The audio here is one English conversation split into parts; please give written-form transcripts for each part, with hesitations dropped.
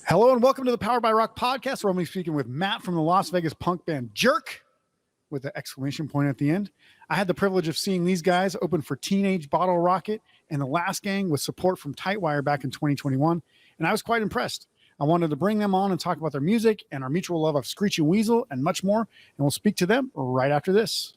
Hello and welcome to the Powered by Rock podcast, where I'm speaking with Matt from the Las Vegas punk band Jerk, with an exclamation point at the end. I had the privilege of seeing these guys open for Teenage Bottlerocket and the Last Gang with support from Tightwire back in 2021, and I was quite impressed. I wanted to bring them on and talk about their music and our mutual love of Screeching Weasel and much more, and we'll speak to them right after this.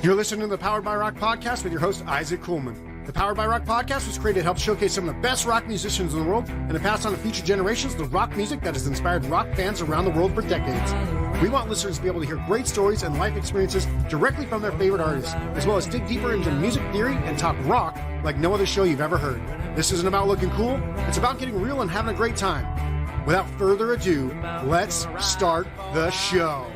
You're listening to the Powered by Rock podcast with your host, Isaac Kuhlman. The Powered by Rock podcast was created to help showcase some of the best rock musicians in the world and to pass on to future generations the rock music that has inspired rock fans around the world for decades. We want listeners to be able to hear great stories and life experiences directly from their favorite artists, as well as dig deeper into music theory and talk rock like no other show you've ever heard. This isn't about looking cool, it's about getting real and having a great time. Without further ado, let's start the show.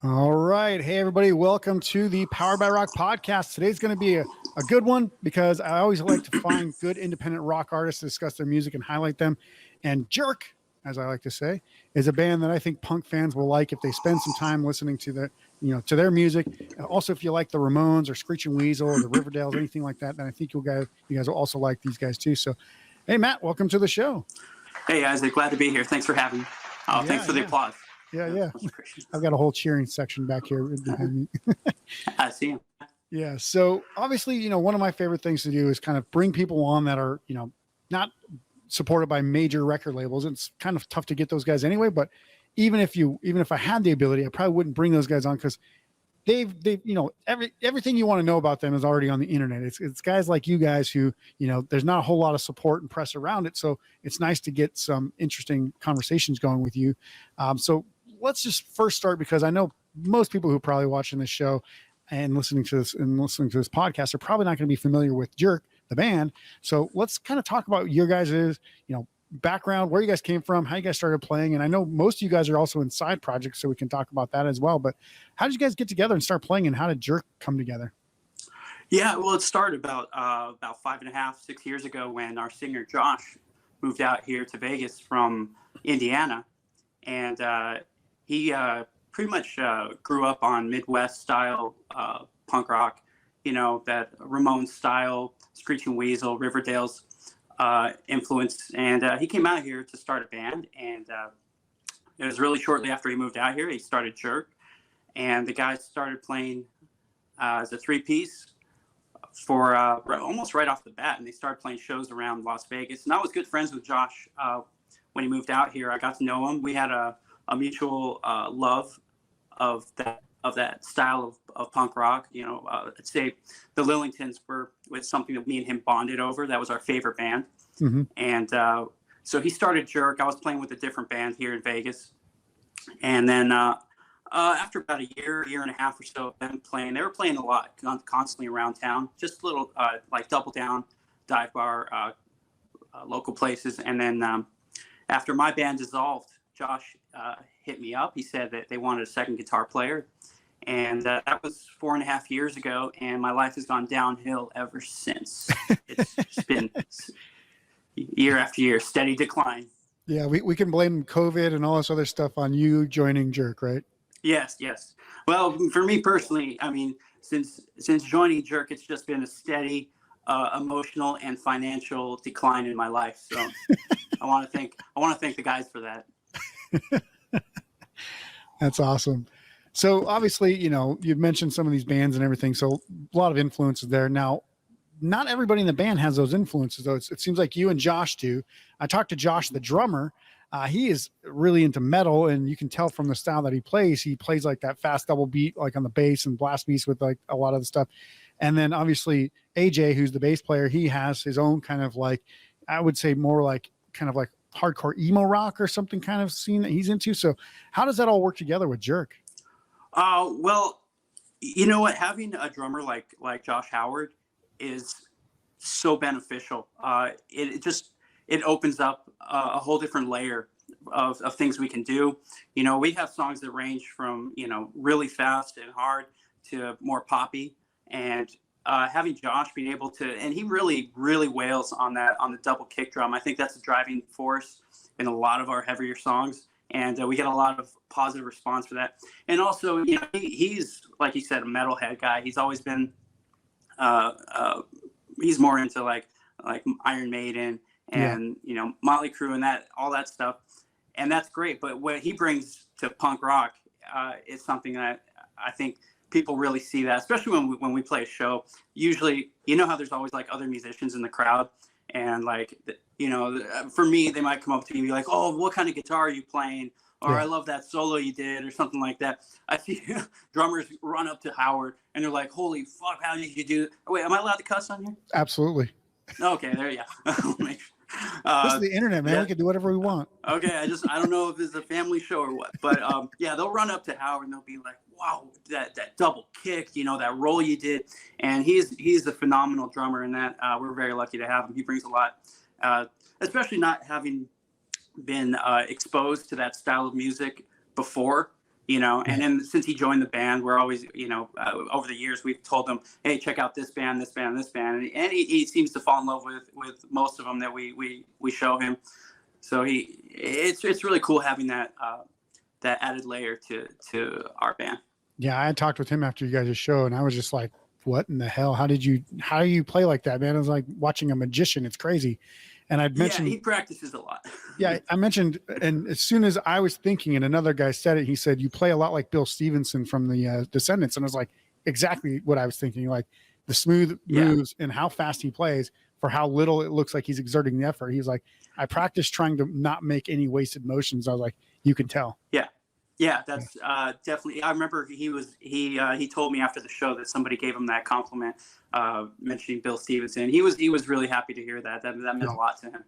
All right. Hey, everybody. Welcome to the Powered by Rock podcast. Today's going to be a good one because I always like to find good independent rock artists to discuss their music and highlight them. And Jerk, as I like to say, is a band that I think punk fans will like if they spend some time listening to to their music. Also, if you like the Ramones or Screeching Weasel or the Riverdales, anything like that, then I think you guys will also like these guys too. So, hey, Matt, welcome to the show. Hey, Isaac, glad to be here. Thanks for having me. Thanks for the applause. Yeah. I've got a whole cheering section back here behind me. I see him. Yeah. So obviously, one of my favorite things to do is kind of bring people on that are, not supported by major record labels. It's kind of tough to get those guys anyway, but even if I had the ability, I probably wouldn't bring those guys on because they've everything you want to know about them is already on the internet. It's guys like you guys who, there's not a whole lot of support and press around it. So it's nice to get some interesting conversations going with you. So let's just first start, because I know most people who are probably watching this show and listening to this podcast are probably not going to be familiar with Jerk, the band. So let's kind of talk about your guys' background, where you guys came from, how you guys started playing. And I know most of you guys are also in side projects, so we can talk about that as well. But how did you guys get together and start playing, and how did Jerk come together? Yeah, well, it started about 5.5, 6 years ago when our singer Josh moved out here to Vegas from Indiana. And he pretty much grew up on Midwest style punk rock, that Ramones style, Screeching Weasel, Riverdale's influence. And he came out here to start a band. And it was really shortly after he moved out here, he started Jerk. And the guys started playing as a three-piece for almost right off the bat. And they started playing shows around Las Vegas. And I was good friends with Josh when he moved out here. I got to know him. We had a mutual love of that style of punk rock. I'd say the Lillingtons was something that me and him bonded over. That was our favorite band. Mm-hmm. And so he started Jerk. I was playing with a different band here in Vegas. And then after about a year and a half or so of them playing, they were playing a lot, constantly around town, just little like Double Down, Dive Bar, local places. And then after my band dissolved, Josh hit me up. He said that they wanted a second guitar player. And that was 4.5 years ago. And my life has gone downhill ever since. It's just been year after year, steady decline. Yeah, we can blame COVID and all this other stuff on you joining Jerk, right? Yes. Well, for me personally, I mean, since joining Jerk, it's just been a steady emotional and financial decline in my life. So I want to thank the guys for that. That's awesome. So obviously, you've mentioned some of these bands and everything. So a lot of influences there. Now, not everybody in the band has those influences, though. It seems like you and Josh do. I talked to Josh, the drummer. He is really into metal, and you can tell from the style that he plays. He plays like that fast double beat, like on the bass, and blast beats with like a lot of the stuff. And then obviously AJ, who's the bass player, he has his own kind of like, I would say more like kind of like hardcore emo rock or something kind of scene that he's into. So how does that all work together with Jerk? Well, you know what? Having a drummer like Josh Howard is so beneficial. It opens up a whole different layer of things we can do. We have songs that range from, really fast and hard to more poppy. And having Josh being able to, and he really, really wails on the double kick drum. I think that's a driving force in a lot of our heavier songs. and we get a lot of positive response for that. And also, you know, he's like you said, a metalhead guy. He's always been he's more into like Iron Maiden and you know, Motley Crue and that, all that stuff, and that's great. But what he brings to punk rock is something that I think people really see that, especially when we play a show. Usually, you know how there's always like other musicians in the crowd, and like, you know, for me, they might come up to me and be like, "Oh, what kind of guitar are you playing?" Or "I love that solo you did," or something like that. I see drummers run up to Howard and they're like, "Holy fuck, how did you do it?" Oh, wait, am I allowed to cuss on here? Absolutely. Okay, there you go. This is the internet, man. We can do whatever we want. Okay, I don't know if it's a family show or what, but yeah, they'll run up to Howard and they'll be like, "Wow, that double kick, you know, that roll you did," and he's a phenomenal drummer, and that we're very lucky to have him. He brings a lot, especially not having been exposed to that style of music before, you know. And then since he joined the band, we're always, you know, over the years we've told him, "Hey, check out this band, this band, this band," and he seems to fall in love with most of them that we show him. So it's really cool having that that added layer to our band. Yeah, I talked with him after you guys' show, and I was just like, "What in the hell? How do you play like that, man?" It was like watching a magician. It's crazy. And I'd mentioned, he practices a lot. Yeah, I mentioned, and as soon as I was thinking, and another guy said it, he said, "You play a lot like Bill Stevenson from the Descendants," and I was like, exactly what I was thinking, like the smooth moves and how fast he plays for how little it looks like he's exerting the effort. He's like, "I practiced trying to not make any wasted motions." I was like, "You can tell." Yeah, that's definitely. I remember he told me after the show that somebody gave him that compliment, mentioning Bill Stevenson. He was really happy to hear that. That meant a lot to him.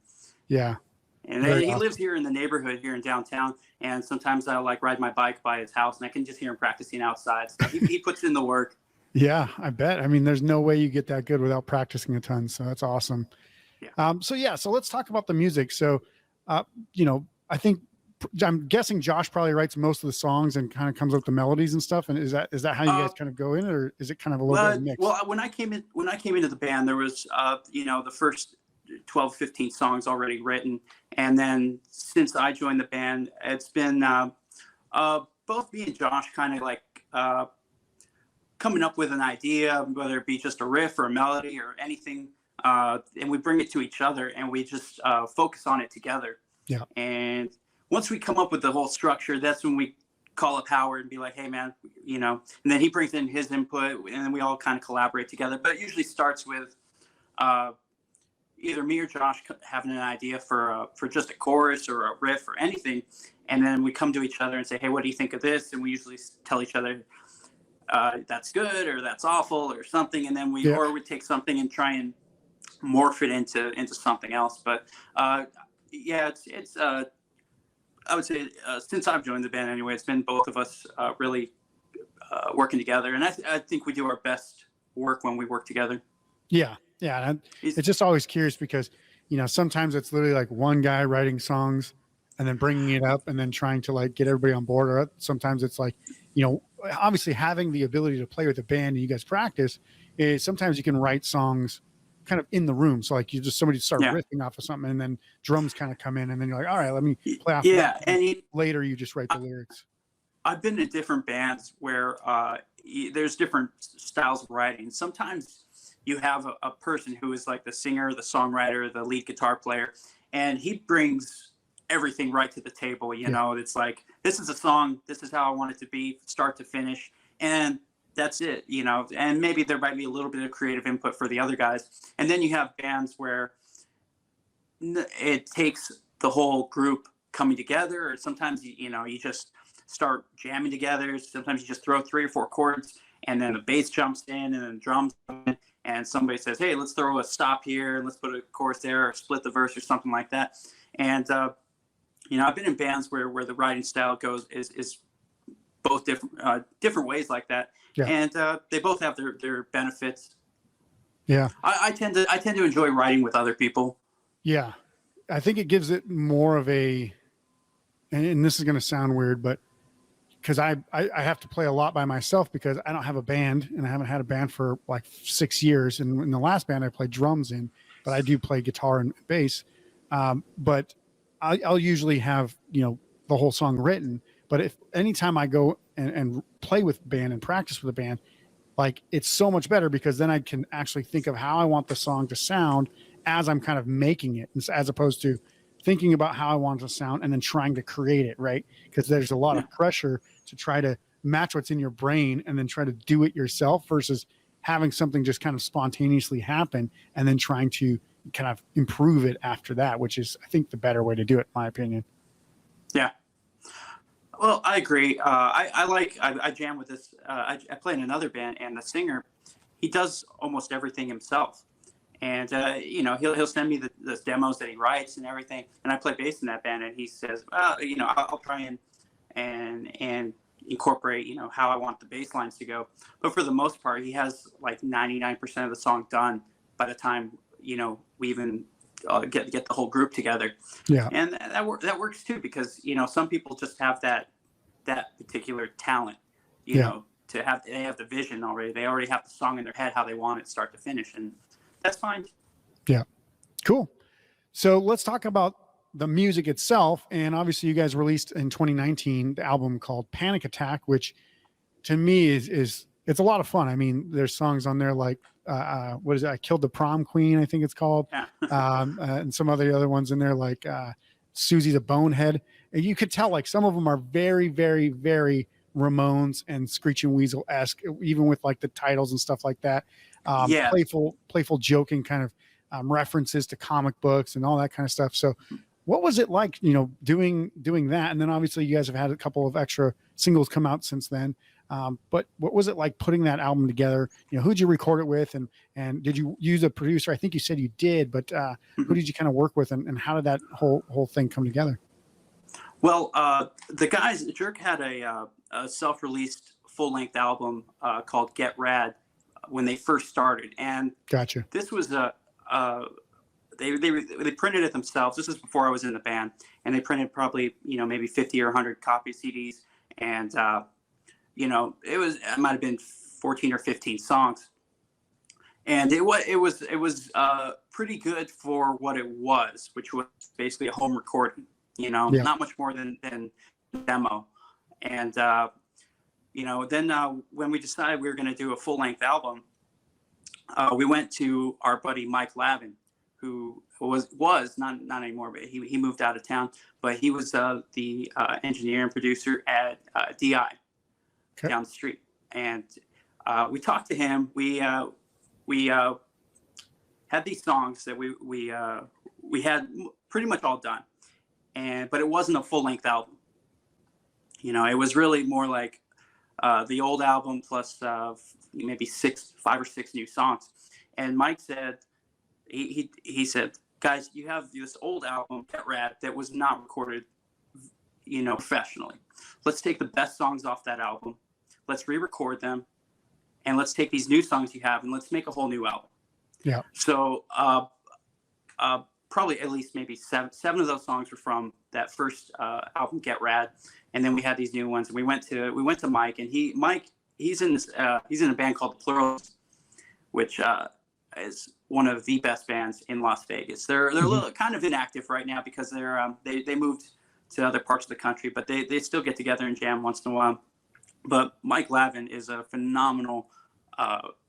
Yeah, and he lives here in the neighborhood here in downtown. And sometimes I like ride my bike by his house, and I can just hear him practicing outside. So he puts in the work. Yeah, I bet. I mean, there's no way you get that good without practicing a ton. So that's awesome. Yeah. So let's talk about the music. So, you know, I'm guessing Josh probably writes most of the songs and kind of comes up with the melodies and stuff. And is that how you guys kind of go in, or is it kind of a little bit of a mix? Well, when I came into the band, there was, you know, the first 12, 15 songs already written. And then since I joined the band, it's been both me and Josh kind of like coming up with an idea, whether it be just a riff or a melody or anything. And we bring it to each other and we just focus on it together. Yeah. And once we come up with the whole structure, that's when we call up Howard and be like, "Hey, man, you know," and then he brings in his input and then we all kind of collaborate together. But it usually starts with either me or Josh having an idea for just a chorus or a riff or anything. And then we come to each other and say, "Hey, what do you think of this?" And we usually tell each other, "That's good," or "That's awful," or something. And then we take something and try and morph it into something else. But it's I would say since I've joined the band anyway, it's been both of us really working together. And I think we do our best work when we work together. Yeah. Yeah. It's just always curious because, you know, sometimes it's literally like one guy writing songs and then bringing it up and then trying to like get everybody on board. Or sometimes it's like, you know, obviously having the ability to play with a band and you guys practice is sometimes you can write songs kind of in the room. So like somebody start riffing off of something and then drums kind of come in and then you're like, "All right, let me play off." Yeah. That. And later you just write the lyrics. I've been in different bands where there's different styles of writing. Sometimes you have a person who is like the singer, the songwriter, the lead guitar player, and he brings everything right to the table. You know, it's like, this is a song, this is how I want it to be, start to finish. And that's it, you know, and maybe there might be a little bit of creative input for the other guys. And then you have bands where it takes the whole group coming together, or sometimes, you know, you just start jamming together. Sometimes you just throw 3 or 4 chords and then the bass jumps in and then the drums come in, and somebody says, "Hey, let's throw a stop here and let's put a chorus there or split the verse," or something like that. And, you know, I've been in bands where the writing style goes is both different ways like that. Yeah. And they both have their benefits. Yeah. I tend to enjoy writing with other people. Yeah. I think it gives it more of a, and this is going to sound weird, but because I have to play a lot by myself because I don't have a band and I haven't had a band for like 6 years. And in the last band I played drums in, but I do play guitar and bass. But I'll usually have, you know, the whole song written. But if anytime I go and play with band and practice with a band, like it's so much better because then I can actually think of how I want the song to sound as I'm kind of making it, as opposed to thinking about how I want it to sound and then trying to create it, right? Because there's a lot of pressure to try to match what's in your brain and then try to do it yourself versus having something just kind of spontaneously happen and then trying to kind of improve it after that, which is, I think, the better way to do it, in my opinion. Yeah. Well, I agree. I jam with this. I play in another band, and the singer, he does almost everything himself. And he'll send me the demos that he writes and everything. And I play bass in that band, and he says, I'll try and incorporate how I want the bass lines to go. But for the most part, he has like 99% of the song done by the time we even get the whole group together. Yeah. And that works too, because some people just have that particular talent, they have the vision already. They already have the song in their head how they want it start to finish, and that's fine. Yeah. Cool. So let's talk about the music itself. And obviously you guys released in 2019 the album called Panic Attack, which to me is it's a lot of fun. I mean, there's songs on there like what is it? I Killed the Prom Queen, I think it's called. Yeah. And some other ones in there like Susie's a Bonehead. And you could tell like some of them are very, very, very Ramones and Screeching Weasel-esque, even with like the titles and stuff like that. Playful joking kind of references to comic books and all that kind of stuff. So what was it like, doing that? And then obviously you guys have had a couple of extra singles come out since then. But what was it like putting that album together? Who'd you record it with? And did you use a producer? I think you said you did, but who did you kind of work with, and how did that whole thing come together? Well, the guys, Jerk had a self-released full-length album called Get Rad when they first started. And Gotcha. This was they printed it themselves. This is before I was in the band, and they printed probably maybe 50 or 100 copy CDs, and it might have been 14 or 15 songs, and it was pretty good for what it was, which was basically a home recording. Not much more than demo, and then when we decided we were going to do a full length album, we went to our buddy Mike Lavin, who was not anymore, but he moved out of town. But he was the engineer and producer at DI down the street, and we talked to him. We had these songs that we had pretty much all done, but it wasn't a full length album. It was really more like the old album plus maybe 5 or 6 new songs. And Mike said, he said, guys, you have this old album, Get Rad, that was not recorded, professionally. Let's take the best songs off that album. Let's re-record them, and let's take these new songs you have, and let's make a whole new album. Yeah. So probably at least maybe seven of those songs were from that first album, Get Rad, and then we had these new ones. And we went to Mike, and he's in a band called The Plurals, which is one of the best bands in Las Vegas. They're a little kind of inactive right now because they moved to other parts of the country, but they still get together and jam once in a while. But Mike Lavin is a phenomenal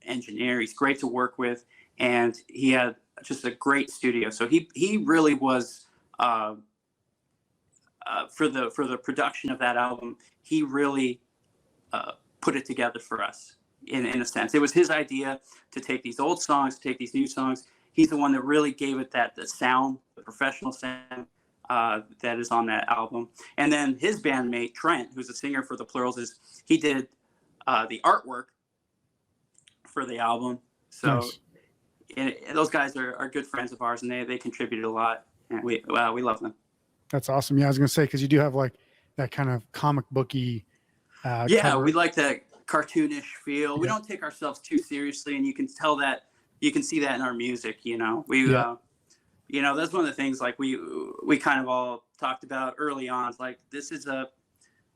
engineer. He's great to work with, and he had just a great studio. So he really was for the production of that album. He really put it together for us in a sense. It was his idea to take these old songs, take these new songs. He's the one that really gave it the sound, the professional sound that is on that album. And then his bandmate Trent, who's a singer for The Plurals, he did the artwork for the album. So nice. Those guys are good friends of ours, and they contributed a lot, and we love them. That's awesome. Yeah, I was gonna say, because you do have like that kind of comic booky. Cover. We like that cartoonish feel. We don't take ourselves too seriously, and you can tell that. You can see that in our music. That's one of the things like we kind of all talked about early on. It's like this is a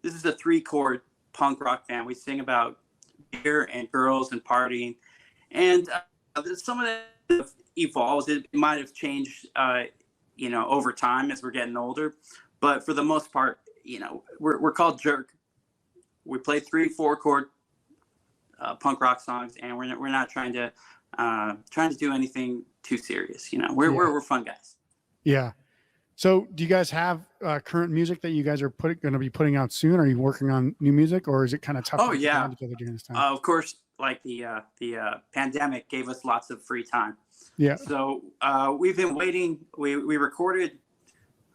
3-chord punk rock band. We sing about beer and girls and partying, and some of that evolves. It might have changed, over time as we're getting older, but for the most part, we're called Jerk. We play 3-4 chord punk rock songs, and we're not trying to do anything too serious. We're fun guys. Yeah. So do you guys have current music that you guys are going to be putting out soon? Are you working on new music, or is it kind of tough to get the band together during this time? Of course, like the pandemic gave us lots of free time. Yeah. So we've been waiting. We recorded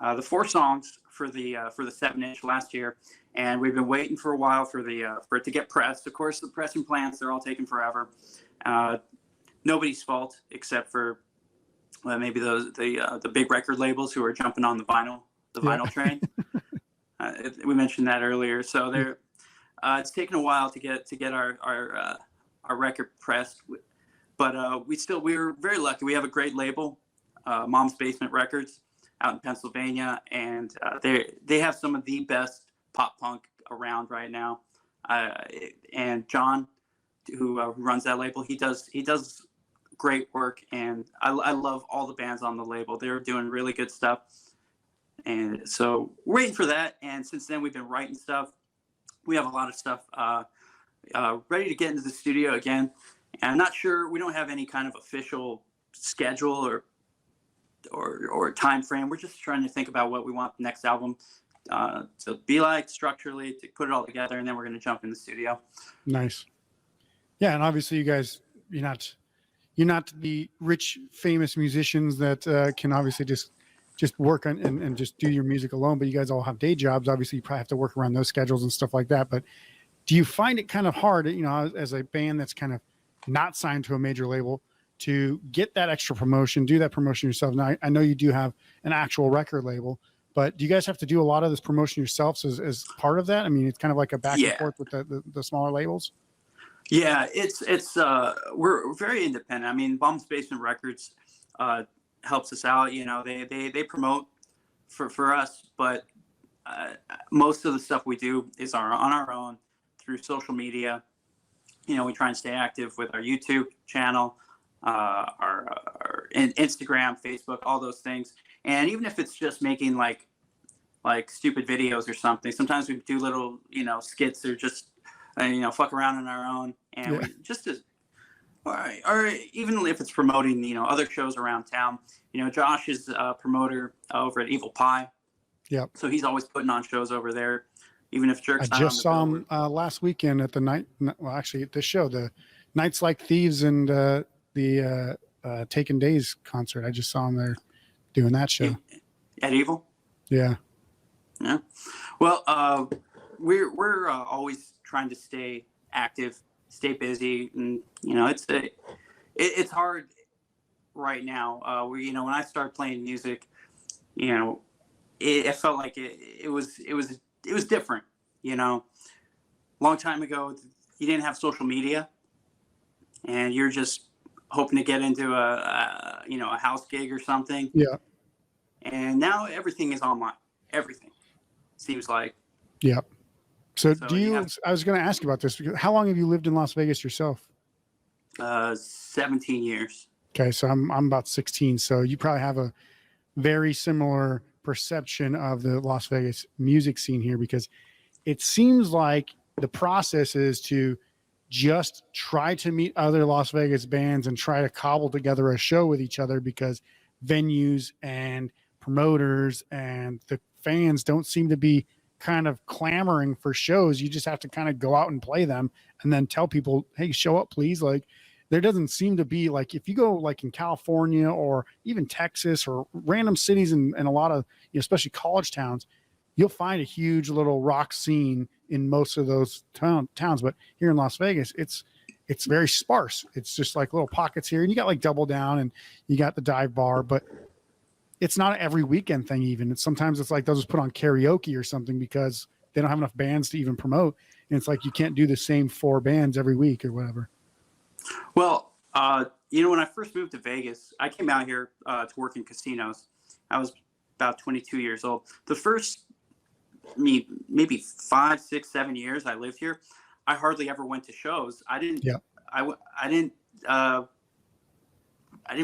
the 4 songs for the 7-inch last year, and we've been waiting for a while for it to get pressed. Of course, the pressing plants, they're all taking forever. Nobody's fault except for maybe the big record labels who are jumping on the vinyl train. We mentioned that earlier. So it's taken a while to get our record pressed, but we were very lucky. We have a great label, Mom's Basement Records, out in Pennsylvania, and they have some of the best pop punk around right now. And John, who runs that label, he does great work, and I love all the bands on the label. They're doing really good stuff, and so we're waiting for that. And since then, we've been writing stuff. We have a lot of stuff ready to get into the studio again. And I'm not sure, we don't have any kind of official schedule or time frame. We're just trying to think about what we want the next album to be like structurally, to put it all together, and then we're going to jump in the studio. Nice. Yeah, and obviously you guys, you're not the rich, famous musicians that can obviously just work on and just do your music alone, but you guys all have day jobs. Obviously, you probably have to work around those schedules and stuff like that. But do you find it kind of hard, as a band that's kind of not signed to a major label, to get that extra promotion, do that promotion yourself? Now, I know you do have an actual record label, but do you guys have to do a lot of this promotion yourselves as part of that? I mean, it's kind of like a back and forth with the smaller labels. Yeah, it's we're very independent. I mean, Mom's Basement Records helps us out. They promote for us, but most of the stuff we do is on our own through social media. We try and stay active with our YouTube channel, our Instagram, Facebook, all those things. And even if it's just making like stupid videos or something, sometimes we do little skits or just fuck around on our own, and we just or even if it's promoting other shows around town. Josh is a promoter over at Evil Pie. Yep. So he's always putting on shows over there, even if Jerk's not on the saw him last weekend at at this show, the Nights Like Thieves and the Taken Days concert. I just saw him there doing that show at Evil. Yeah. Well, we're always trying to stay active, stay busy, and it's hard right now. When I started playing music, it felt like it was different. Long time ago, you didn't have social media, and you're just hoping to get into a house gig or something. Yeah. And now everything is online. Everything seems like. Yeah. So I was going to ask you about this, because how long have you lived in Las Vegas yourself? 17 years. Okay. So I'm about 16. So you probably have a very similar perception of the Las Vegas music scene here, because it seems like the process is to just try to meet other Las Vegas bands and try to cobble together a show with each other, because venues and promoters and the fans don't seem to be kind of clamoring for shows. You just have to kind of go out and play them and then tell people, hey, show up, please. Like, there doesn't seem to be, like, if you go like in California or even Texas or random cities and a lot of, especially college towns, you'll find a huge little rock scene in most of those towns. But here in Las Vegas, it's very sparse. It's just like little pockets here, and you got like Double Down and you got the Dive Bar, but it's not an every weekend thing. Even sometimes it's like they'll just put on karaoke or something because they don't have enough bands to even promote. And it's like, you can't do the same 4 bands every week or whatever. Well, when I first moved to Vegas, I came out here to work in casinos. I was about 22 years old. The first maybe 5, 6, 7 years I lived here, I hardly ever went to shows. I didn't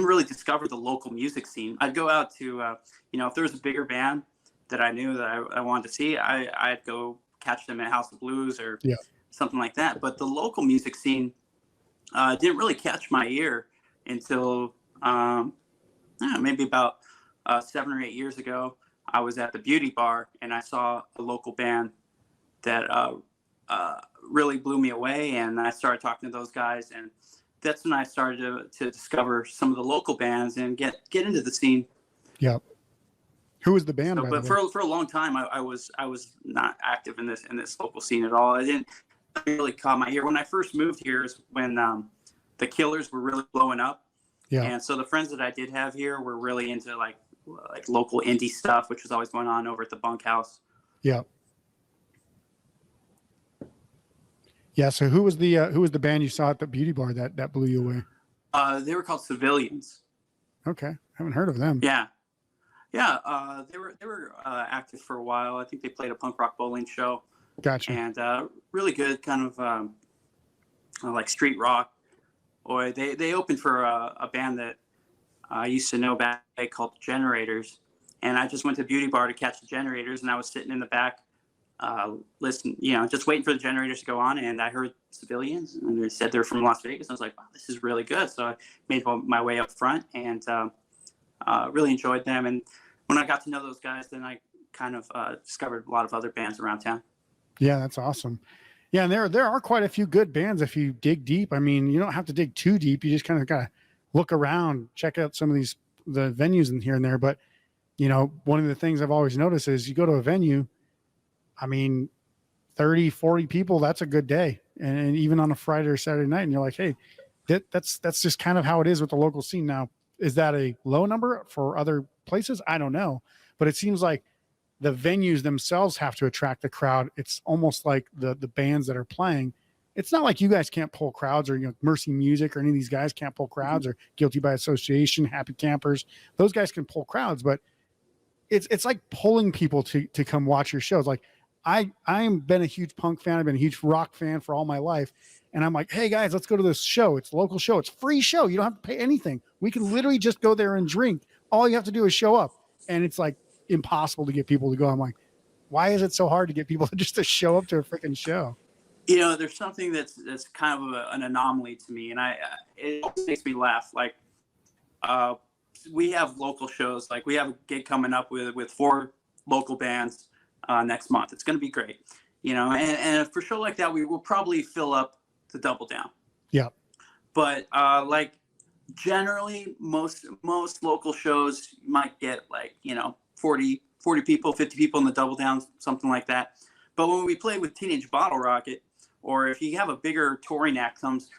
really discover the local music scene. I'd go out to, if there was a bigger band, that I knew that I wanted to see, I'd go catch them at House of Blues or Yeah. something like that. But the local music scene didn't really catch my ear until maybe about 7 or 8 years ago. I was at the Beauty Bar and I saw a local band that really blew me away, and I started talking to those guys, and that's when I started to discover some of the local bands and get into the scene. Yeah. Who was the band? So, but for a long time, I was not active in this local scene at all. I didn't really caught my ear. When I first moved here is when the Killers were really blowing up. Yeah. And so the friends that I did have here were really into like local indie stuff, which was always going on over at the Bunkhouse. Yeah. Yeah. So who was the band you saw at the Beauty Bar that blew you away? They were called Civilians. Okay, haven't heard of them. Yeah. They were active for a while. I think they played a punk rock bowling show. Gotcha. And really good, kind of like street rock. Or they opened for a band that I used to know back called Generators, and I just went to Beauty Bar to catch the Generators, and I was sitting in the back, listening, just waiting for the Generators to go on, and I heard Civilians, and they said they're from Las Vegas. I was like, wow, this is really good. So I made my way up front and really enjoyed them. And when I got to know those guys, then I kind of discovered a lot of other bands around town. Yeah, that's awesome. Yeah, and there are quite a few good bands if you dig deep. I mean, you don't have to dig too deep. You just kind of gotta look around, check out some of the venues in here and there. But one of the things I've always noticed is you go to a venue, I mean, 30, 40 people, that's a good day. And even on a Friday or Saturday night, and you're like, hey, that's just kind of how it is with the local scene. Now, is that a low number for other places? I don't know, but it seems like the venues themselves have to attract the crowd. It's almost like the bands that are playing. It's not like you guys can't pull crowds, or Mercy Music or any of these guys can't pull crowds, or Guilty by Association, Happy Campers. Those guys can pull crowds, but it's like pulling people to come watch your shows. Like I've been a huge punk fan. I've been a huge rock fan for all my life. And I'm like, hey guys, let's go to this show. It's a local show. It's a free show. You don't have to pay anything. We can literally just go there and drink. All you have to do is show up. And it's like impossible to get people to go. I'm like, why is it so hard to get people to show up to a freaking show? There's something that's kind of an anomaly to me, and it always makes me laugh. Like, we have local shows. Like, we have a gig coming up with 4 local bands next month. It's going to be great, and for a show like that, we will probably fill up the Double Down. Yeah. But like generally, most local shows you might get like 40 people, 50 people in the Double Down, something like that. But when we play with Teenage Bottlerocket, or if you have a bigger touring act comes,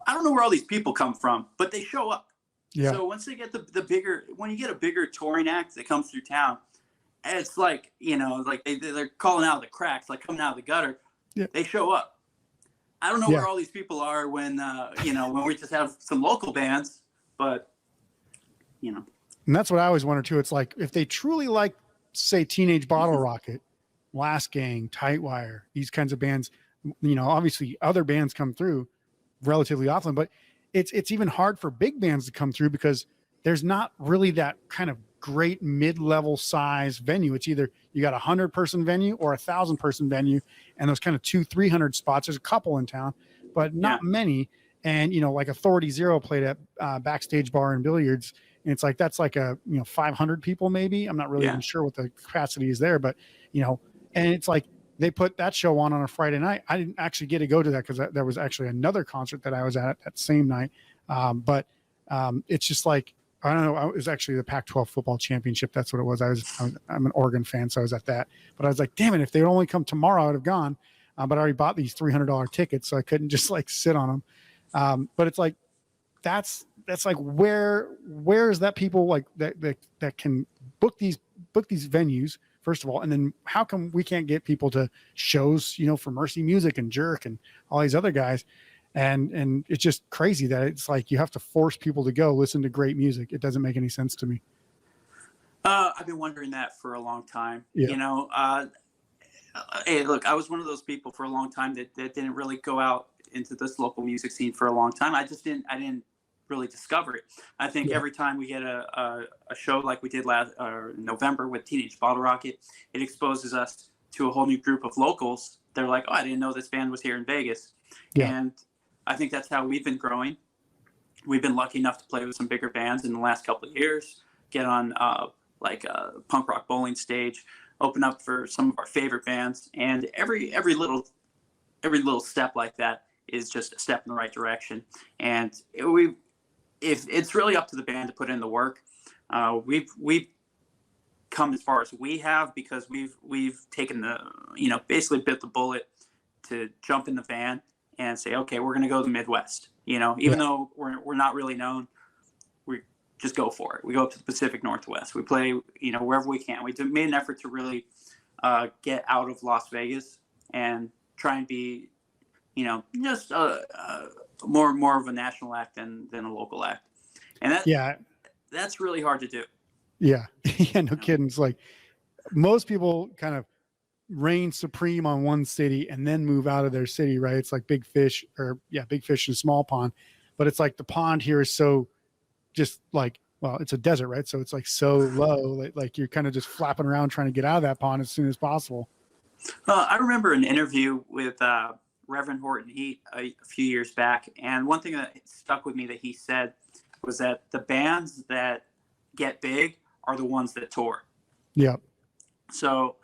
I don't know where all these people come from, but they show up. Yeah. So once they get the bigger, when you get a bigger touring act that comes through town, it's like, like they're calling out of the cracks, like coming out of the gutter. Yeah. They show up. I don't know where all these people are when when we just have some local bands, but And that's what I always wonder too. It's like, if they truly like, say, Teenage Bottlerocket, Last Gang, Tightwire, these kinds of bands, obviously other bands come through relatively often, but it's even hard for big bands to come through because there's not really that kind of great mid-level size venue. It's either you got 100-person venue or 1,000-person venue, and those kind of 200-300 spots. There's a couple in town, but not many. And like Authority Zero played at Backstage Bar and Billiards, and it's like that's like a 500 people maybe. I'm not really even sure what the capacity is there, but and it's like they put that show on a Friday night. I didn't actually get to go to that because there was actually another concert that I was at that same night. But it's just like, I don't know. It was actually the Pac-12 football championship. That's what it was. I'm an Oregon fan, so I was at that. But I was like, damn it, if they would only come tomorrow, I would have gone. But I already bought these $300 tickets, so I couldn't just like sit on them. But it's like, that's like where is that people like that can book these venues, first of all, and then how come we can't get people to shows, for Mercy Music and Jerk and all these other guys? And it's just crazy that it's like you have to force people to go listen to great music. It doesn't make any sense to me. I've been wondering that for a long time. Yeah. Hey, look, I was one of those people for a long time that didn't really go out into this local music scene for a long time. I didn't really discover it. I think every time we get a show like we did last November with Teenage Bottlerocket, it exposes us to a whole new group of locals. They're like, oh, I didn't know this band was here in Vegas. Yeah. And I think that's how we've been growing. We've been lucky enough to play with some bigger bands in the last couple of years, get on like a punk rock bowling stage, open up for some of our favorite bands. And every little step like that is just a step in the right direction. And if it's really up to the band to put in the work. We've come as far as we have because we've taken the, basically bit the bullet to jump in the van and say, okay, we're going to go to the Midwest. Even though we're not really known, we just go for it. We go up to the Pacific Northwest. We play, wherever we can. We made an effort to really get out of Las Vegas and try and be, just more of a national act than a local act. And that's really hard to do. Yeah. Yeah, no kidding. It's like most people kind of reign supreme on one city and then move out of their city, right? It's like big fish in a small pond. But it's like the pond here is so just like, well, it's a desert, right? So it's like so low, like you're kind of just flapping around trying to get out of that pond as soon as possible. I remember an interview with Reverend Horton Heat a few years back. And one thing that stuck with me that he said was that the bands that get big are the ones that tour. Yeah. So,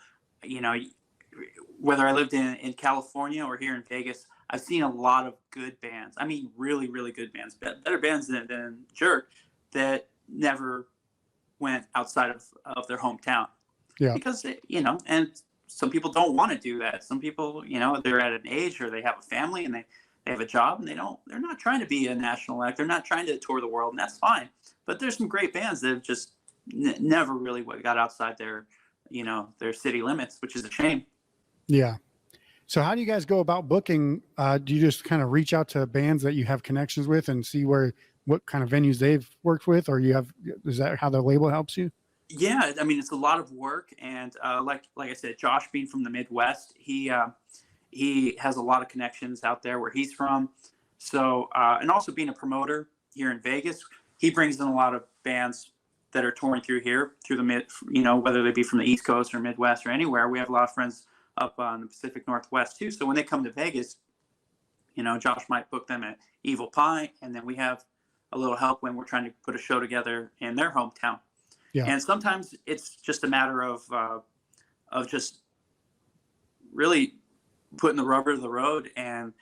whether I lived in California or here in Vegas, I've seen a lot of good bands. I mean, really, really good bands, better bands than Jerk, that never went outside of their hometown. Yeah. Because, and some people don't want to do that. Some people, they're at an age or they have a family and they have a job and they're not trying to be a national act. They're not trying to tour the world, and that's fine. But there's some great bands that have just never really got outside their city limits, which is a shame. Yeah. So how do you guys go about booking? Do you just kind of reach out to bands that you have connections with and see what kind of venues they've worked with, or is that how the label helps you? Yeah. I mean, it's a lot of work. And like I said, Josh being from the Midwest, he has a lot of connections out there where he's from. So, and also being a promoter here in Vegas, he brings in a lot of bands that are touring through the whether they be from the East Coast or Midwest or anywhere. We have a lot of friends up on the Pacific Northwest too. So when they come to Vegas, Josh might book them at Evil Pie, and then we have a little help when we're trying to put a show together in their hometown. Yeah. And sometimes it's just a matter of just really putting the rubber to the road and,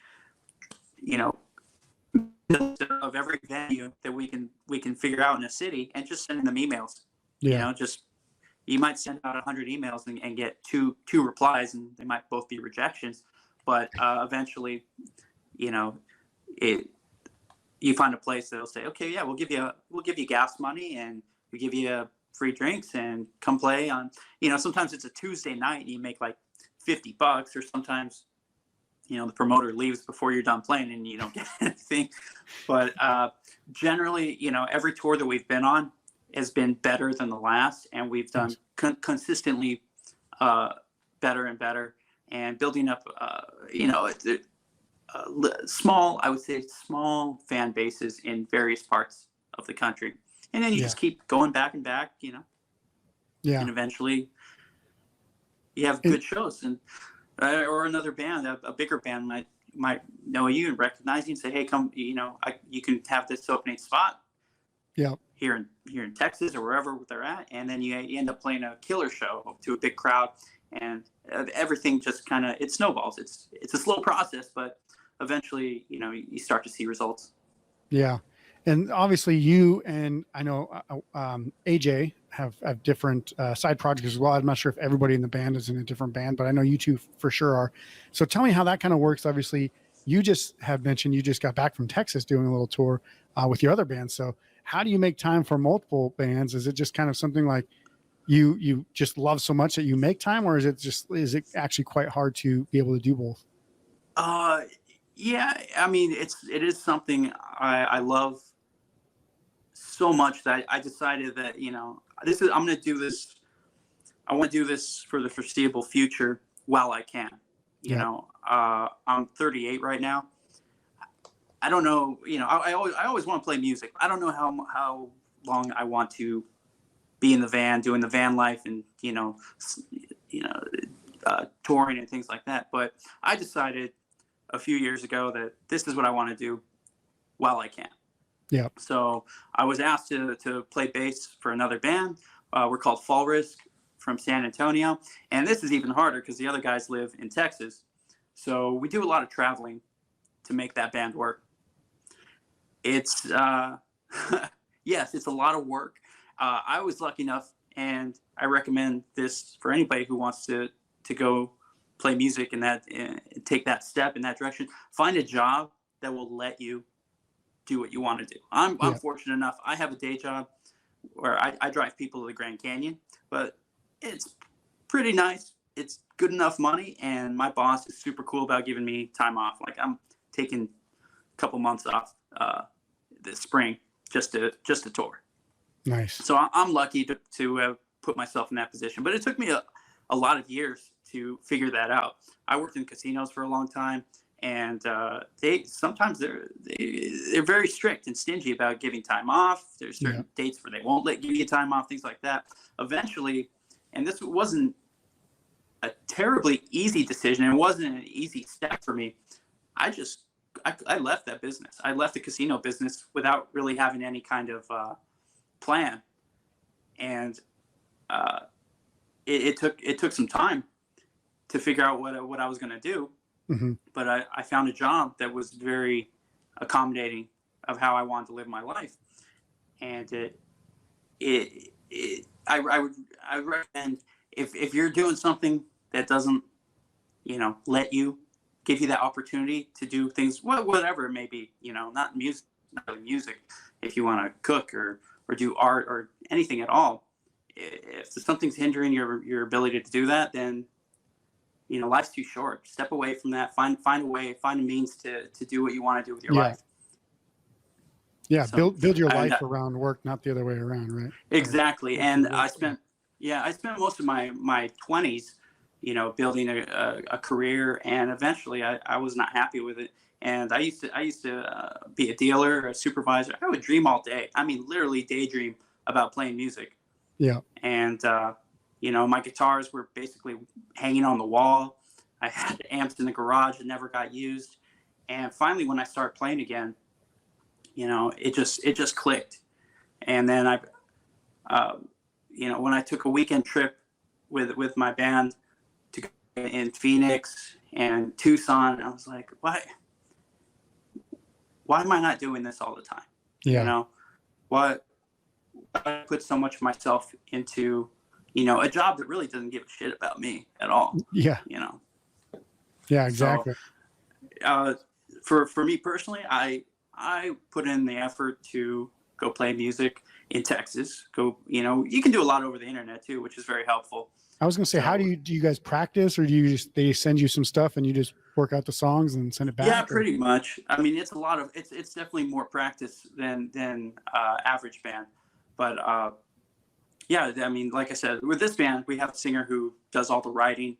of every venue that we can figure out in a city and just sending them emails. Yeah. You might send out 100 emails and get two replies, and they might both be rejections, but eventually, you find a place that'll say, okay, yeah, we'll give you gas money and we give you free drinks and come play on, sometimes it's a Tuesday night and you make like $50, or sometimes the promoter leaves before you're done playing and you don't get anything. But generally, every tour that we've been on has been better than the last, and we've done consistently better and better, and building up, small fan bases in various parts of the country. And then you just keep going back and back, and eventually you have good shows. And or another band, a bigger band might know you and recognize you and say, hey, come, you can have this opening spot here in Texas or wherever they're at. And then you end up playing a killer show to a big crowd, and everything just kind of, it snowballs. It's a slow process, but eventually, you start to see results. Yeah. And obviously you and I know AJ have different side projects as well. I'm not sure if everybody in the band is in a different band, but I know you two for sure are. So tell me how that kind of works. Obviously, you just have mentioned you just got back from Texas doing a little tour with your other band. So how do you make time for multiple bands? Is it just kind of something like you just love so much that you make time, or is it actually quite hard to be able to do both? Yeah, I mean, it is something I love so much that I decided that, I'm going to do this. I want to do this for the foreseeable future while I can. I'm 38 right now. I don't know, I always want to play music. I don't know how long I want to be in the van, doing the van life, and touring and things like that. But I decided a few years ago that this is what I want to do while I can. Yeah. So I was asked to play bass for another band. We're called Fall Risk from San Antonio, and this is even harder because the other guys live in Texas. So we do a lot of traveling to make that band work. It's yes, it's a lot of work. I was lucky enough, and I recommend this for anybody who wants to go play music and take that step in that direction. Find a job that will let you do what you want to do. I'm fortunate enough. I have a day job where I drive people to the Grand Canyon, but it's pretty nice. It's good enough money, and my boss is super cool about giving me time off. Like, I'm taking a couple months off this spring just to tour. Nice. So I'm lucky to put myself in that position, but it took me a lot of years to figure that out. I worked in casinos for a long time, and sometimes they're very strict and stingy about giving time off. There's certain dates where they won't give you time off, things like that. Eventually, and this wasn't a terribly easy decision, it wasn't an easy step for me. I left that business. I left the casino business without really having any kind of plan, and it took some time to figure out what I was going to do. Mm-hmm. But I found a job that was very accommodating of how I wanted to live my life, and I would recommend if you're doing something that doesn't let you give you that opportunity to do things, whatever it may be, not really music, if you want to cook or do art or anything at all, if something's hindering your ability to do that, then life's too short. Step away from that. Find a way, find a means to do what you want to do with your life. Yeah, so, build your life around work, not the other way around, right? Exactly. And I spent most of my 20s, building a career, and eventually I was not happy with it. And I used to be a dealer, a supervisor. I would dream all day. I mean, literally daydream about playing music. Yeah. And my guitars were basically hanging on the wall. I had amps in the garage that never got used. And finally, when I started playing again, it just clicked. And then when I took a weekend trip with my band to go in Phoenix and Tucson, I was like, why am I not doing this all the time? Yeah. Why I put so much of myself into a job that really doesn't give a shit about me at all. Yeah. Yeah, exactly. So, for me personally, I put in the effort to go play music in Texas. You can do a lot over the internet too, which is very helpful. I was going to say, how do you guys practice, or they send you some stuff and you just work out the songs and send it back? Yeah, pretty much. I mean, it's definitely more practice than average band, but yeah, I mean, like I said, with this band, we have a singer who does all the writing,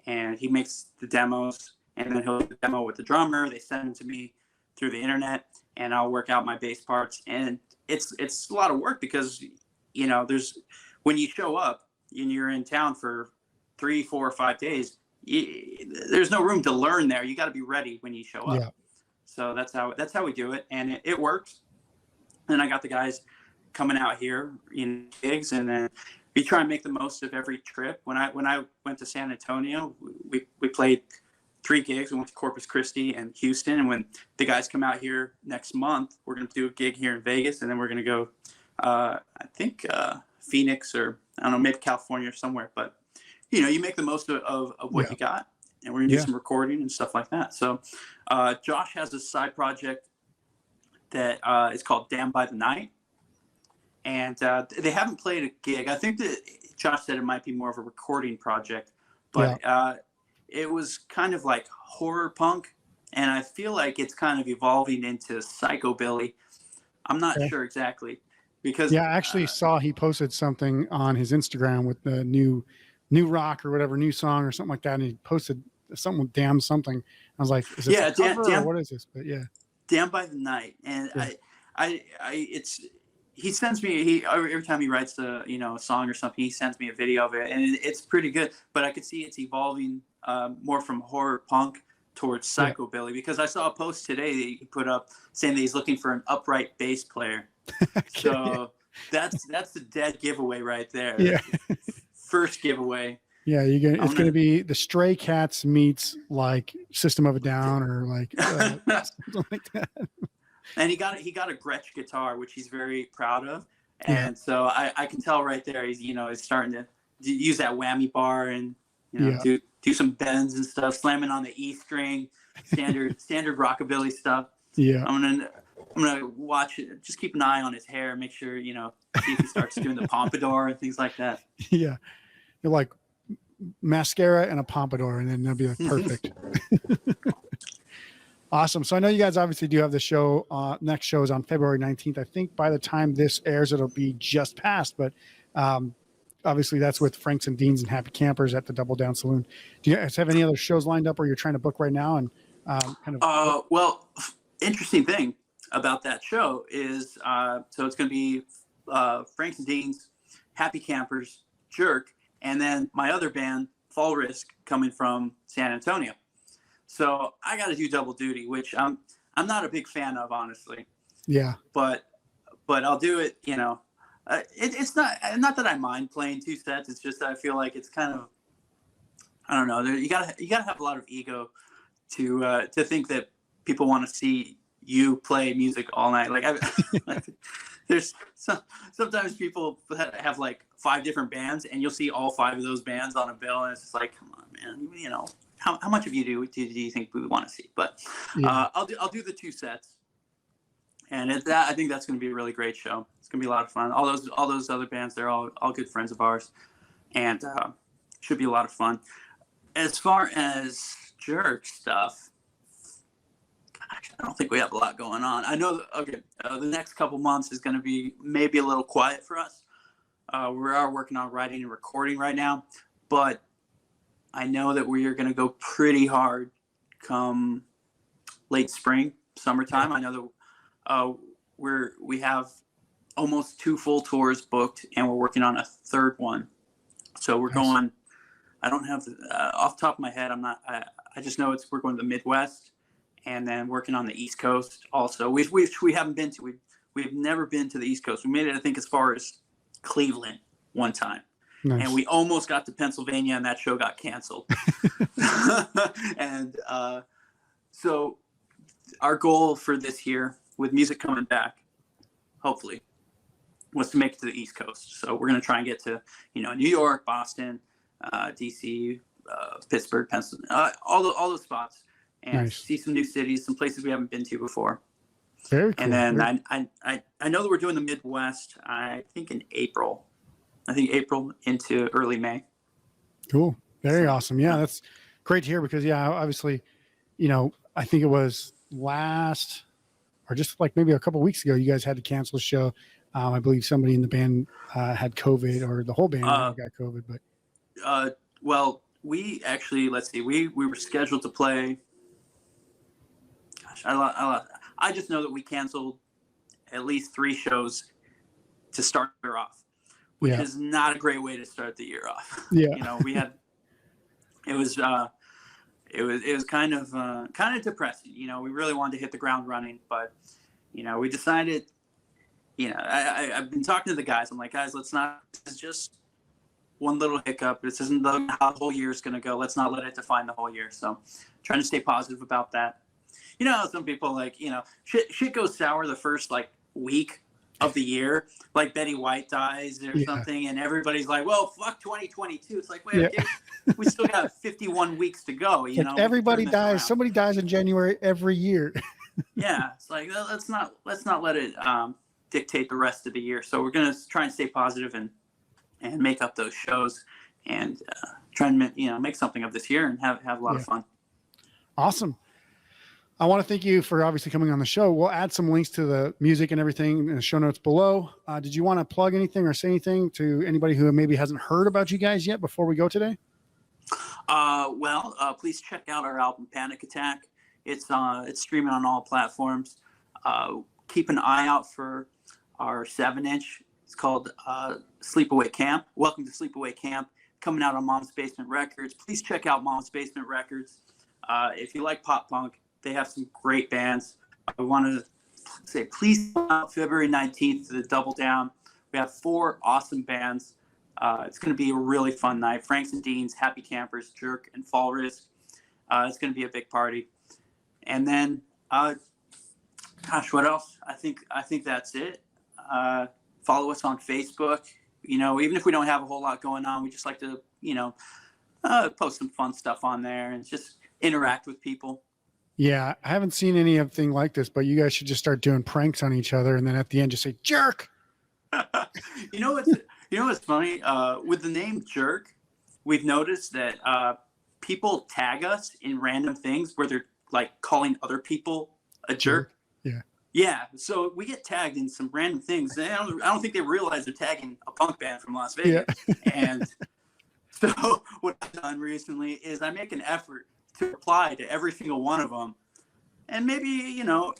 and he makes the demos, and then he'll do the demo with the drummer. They send them to me through the internet, and I'll work out my bass parts. And it's a lot of work because, when you show up and you're in town for 3, 4, or 5 days, there's no room to learn there. You got to be ready when you show up. Yeah. So that's how we do it, and it works. And I got the guys coming out here in gigs, and then we try and make the most of every trip. When I went to San Antonio, we played 3 gigs. We went to Corpus Christi and Houston, and when the guys come out here next month, we're going to do a gig here in Vegas, and then we're going to go I think Phoenix, or I don't know, maybe California or somewhere. But you make the most of what you got, and we're going to do some recording and stuff like that. So Josh has a side project that is called Damn by the Night. And they haven't played a gig. I think that Josh said it might be more of a recording project, but it was kind of like horror punk, and I feel like it's kind of evolving into psychobilly. I'm not sure exactly, because I actually saw he posted something on his Instagram with the new rock or whatever, new song or something like that, and he posted something with damn something. I was like, is this a cover or what is this? But Down by the Night, and Yeah. it's he sends me every time he writes a song or something, he sends me a video of it, and it's pretty good. But I could see it's evolving more from horror punk towards psychobilly, because I saw a post today that he put up saying that he's looking for an upright bass player. So that's the dead giveaway right there. Yeah. First giveaway. Yeah, it's going to be the Stray Cats meets like System of a Down or like something like that. And he got a Gretsch guitar, which he's very proud of. And so I can tell right there he's starting to use that whammy bar and do some bends and stuff, slamming on the E string, standard rockabilly stuff. Yeah. I'm gonna watch it. Just keep an eye on his hair, make sure see if he starts doing the pompadour and things like that. Yeah, you're like mascara and a pompadour, and then that'll be like perfect. Awesome. So I know you guys obviously do have the show. Next show is on February 19th. I think by the time this airs, it'll be just past. But obviously that's with Franks and Deans and Happy Campers at the Double Down Saloon. Do you guys have any other shows lined up or you're trying to book right now? And well, interesting thing about that show is so it's going to be Franks and Deans, Happy Campers, Jerk, and then my other band, Fall Risk, coming from San Antonio. So I got to do double duty, which I'm not a big fan of, honestly. Yeah. But I'll do it. It's not that I mind playing two sets. It's just that I feel like it's kind of, I don't know. You gotta have a lot of ego to think that people want to see you play music all night. Like there's sometimes people have like 5 different bands, and you'll see all 5 of those bands on a bill, and it's just like, come on, man. How much of you do you think we want to see? But I'll do the 2 sets, and I think that's going to be a really great show. It's going to be a lot of fun. All those other bands, they're all good friends of ours, and should be a lot of fun. As far as Jerk stuff, gosh, I don't think we have a lot going on. I know. The next couple months is going to be maybe a little quiet for us. We are working on writing and recording right now, but I know that we are going to go pretty hard come late spring, summertime. I know that we have almost 2 full tours booked, and we're working on a 3rd one. So we're going. I don't have off the top of my head. I just know we're going to the Midwest, and then working on the East Coast also, which we haven't been to. We've never been to the East Coast. We made it, I think, as far as Cleveland one time. Nice. And we almost got to Pennsylvania, and that show got canceled. And so our goal for this year, with music coming back, hopefully, was to make it to the East Coast. So we're going to try and get to, New York, Boston, DC, Pittsburgh, Pennsylvania, all those spots, and see some new cities, some places we haven't been to before. Very cool. And then I know that we're doing the Midwest, I think in April. I think April into early May. Cool. Very awesome. Yeah, that's great to hear because, obviously, I think it was last or just like maybe a couple of weeks ago, you guys had to cancel the show. I believe somebody in the band had COVID, or the whole band got COVID. But well, we actually, let's see, we were scheduled to play. Gosh, I just know that we canceled at least 3 shows to start the year off, which is not a great way to start the year off. Yeah. We had, it was kind of depressing. We really wanted to hit the ground running, but, we decided, I've been talking to the guys. I'm like, guys, it's just one little hiccup. This isn't how the whole year is going to go. Let's not let it define the whole year. So trying to stay positive about that. Some people shit goes sour the first week of the year, like Betty White dies or something, and everybody's like, well, fuck 2022. It's like, wait, we still got 51 weeks to go. Everybody dies. Around. Somebody dies in January every year. Yeah, it's like, let's not let it dictate the rest of the year. So we're gonna try and stay positive and make up those shows and try and make something of this year and have a lot of fun. Awesome. I want to thank you for obviously coming on the show. We'll add some links to the music and everything in the show notes below. Did you want to plug anything or say anything to anybody who maybe hasn't heard about you guys yet before we go today? Please check out our album Panic Attack. It's streaming on all platforms. Keep an eye out for our 7-inch. It's called Sleepaway Camp. Welcome to Sleepaway Camp, coming out on Mom's Basement Records. Please check out Mom's Basement Records. If you like pop punk, they have some great bands. I want to say, please come out February 19th to the Double Down. We have 4 awesome bands. It's going to be a really fun night. Franks and Deans, Happy Campers, Jerk, and Fall Risk. It's going to be a big party. And then, gosh, what else? I think that's it. Follow us on Facebook. You know, even if we don't have a whole lot going on, we just like to, you know, post some fun stuff on there and just interact with people. Yeah, I haven't seen anything like this, but you guys should just start doing pranks on each other, and then at the end just say jerk. You know what's funny? With the name Jerk, we've noticed that people tag us in random things where they're like calling other people a jerk. Yeah. Yeah. So we get tagged in some random things. I don't think they realize they're tagging a punk band from Las Vegas. Yeah. And so what I've done recently is I make an effort to reply to every single one of them, and maybe, you know,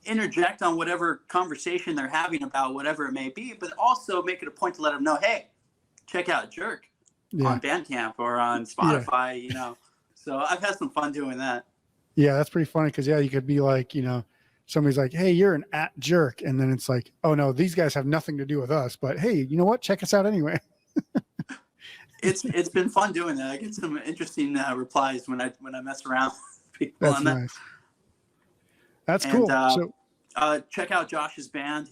interject on whatever conversation they're having about whatever it may be, but also make it a point to let them know, hey, check out Jerk on Bandcamp or on Spotify, you know. So I've had some fun doing that. Yeah, that's pretty funny because, yeah, you could be like, you know, somebody's like, hey, you're an @Jerk. And then it's like, oh, no, these guys have nothing to do with us. But, hey, you know what? Check us out anyway. It's been fun doing that. I get some interesting replies when I mess around with people. That's nice. That's cool. So check out Josh's band,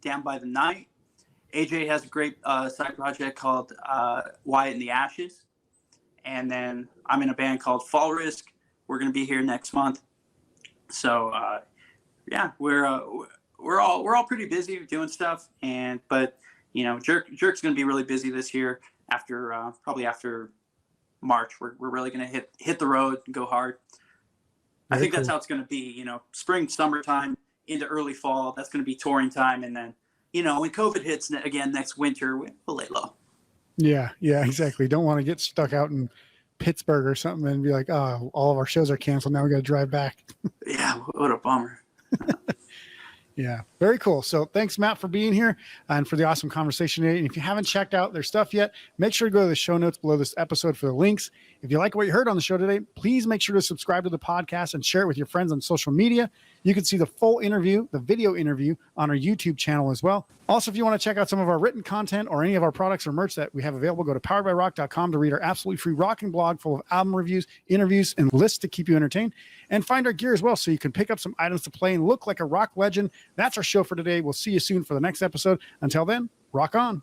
Down by the Night. AJ has a great side project called Wyatt and the Ashes. And then I'm in a band called Fall Risk. We're going to be here next month. So yeah, we're all pretty busy doing stuff. But you know, Jerk's going to be really busy this year. Probably after March, we're really going to hit the road and go hard. I think that's how it's going to be. You know, spring, summertime into early fall. That's going to be touring time, and then, you know, when COVID hits again next winter, we'll lay low. Yeah, exactly. Don't want to get stuck out in Pittsburgh or something and be like, oh, all of our shows are canceled. Now we got to drive back. Yeah, what a bummer. Yeah, very cool. So thanks, Matt, for being here and for the awesome conversation today. And if you haven't checked out their stuff yet, make sure to go to the show notes below this episode for the links. If you like what you heard on the show today, please make sure to subscribe to the podcast and share it with your friends on social media. You can see the full interview, the video interview, on our YouTube channel as well. Also, if you want to check out some of our written content or any of our products or merch that we have available, go to poweredbyrock.com to read our absolutely free rocking blog full of album reviews, interviews, and lists to keep you entertained. And find our gear as well so you can pick up some items to play and look like a rock legend. That's our show for today. We'll see you soon for the next episode. Until then, rock on.